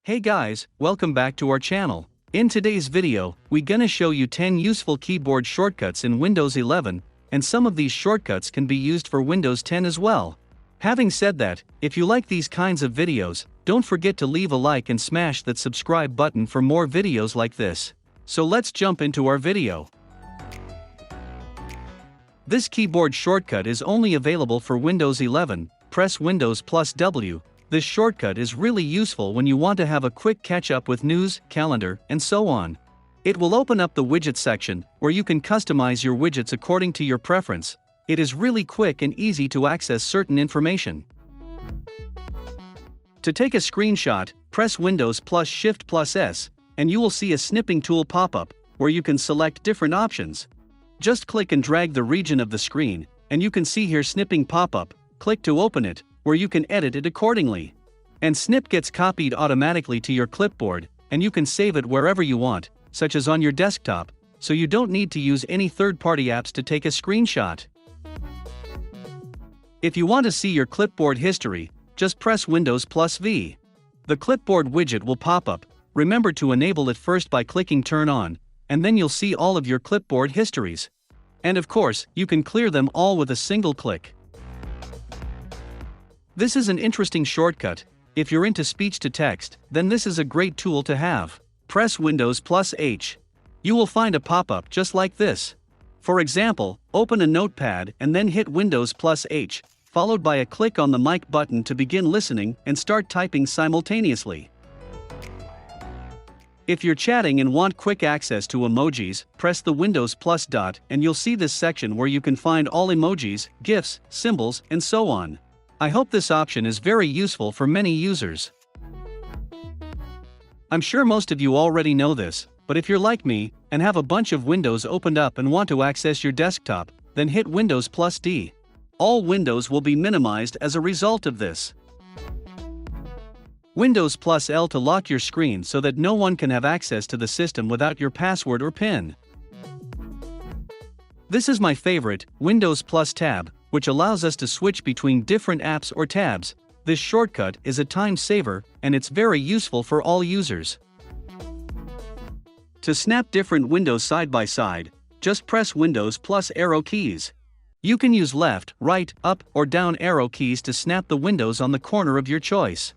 Hey guys, welcome back to our channel. In today's video, we gonna show you 10 useful keyboard shortcuts in Windows 11, and some of these shortcuts can be used for Windows 10 as well. Having said that, if you like these kinds of videos, don't forget to leave a like and smash that subscribe button for more videos like this. So let's jump into our video. This keyboard shortcut is only available for Windows 11. Press Windows plus W. This shortcut is really useful when you want to have a quick catch-up with news, calendar, and so on. It will open up the widget section, where you can customize your widgets according to your preference. It is really quick and easy to access certain information. To take a screenshot, press Windows plus Shift plus S, and you will see a snipping tool pop up, where you can select different options. Just click and drag the region of the screen, and you can see here snipping pop up. Click to open it, where you can edit it accordingly. And snip gets copied automatically to your clipboard, and you can save it wherever you want, such as on your desktop, so you don't need to use any third-party apps to take a screenshot. If you want to see your clipboard history, just press Windows plus V. The clipboard widget will pop up. Remember to enable it first by clicking Turn On, and then you'll see all of your clipboard histories. And of course, you can clear them all with a single click. This is an interesting shortcut. If you're into speech-to-text, then this is a great tool to have. Press Windows plus H. You will find a pop-up just like this. For example, open a notepad and then hit Windows plus H, followed by a click on the mic button to begin listening and start typing simultaneously. If you're chatting and want quick access to emojis, press the Windows plus dot and you'll see this section where you can find all emojis, GIFs, symbols, and so on. I hope this option is very useful for many users. I'm sure most of you already know this, but if you're like me, and have a bunch of windows opened up and want to access your desktop, then hit Windows plus D. All windows will be minimized as a result of this. Windows plus L to lock your screen so that no one can have access to the system without your password or PIN. This is my favorite, Windows plus Tab, which allows us to switch between different apps or tabs. This shortcut is a time saver, and it's very useful for all users. To snap different windows side by side, just press Windows plus arrow keys. You can use left, right, up, or down arrow keys to snap the windows on the corner of your choice.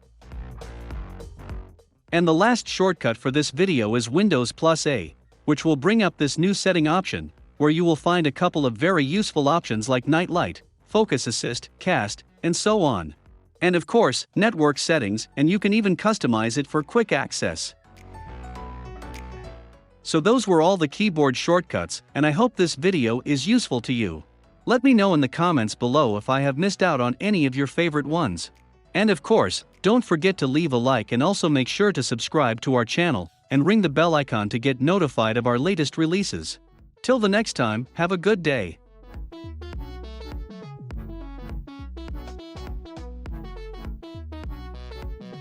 And the last shortcut for this video is Windows plus A, which will bring up this new setting option, where you will find a couple of very useful options like Night Light, Focus Assist, Cast, and so on. And of course, network settings, and you can even customize it for quick access. So those were all the keyboard shortcuts, and I hope this video is useful to you. Let me know in the comments below if I have missed out on any of your favorite ones. And of course, don't forget to leave a like and also make sure to subscribe to our channel, and ring the bell icon to get notified of our latest releases. Till the next time, have a good day.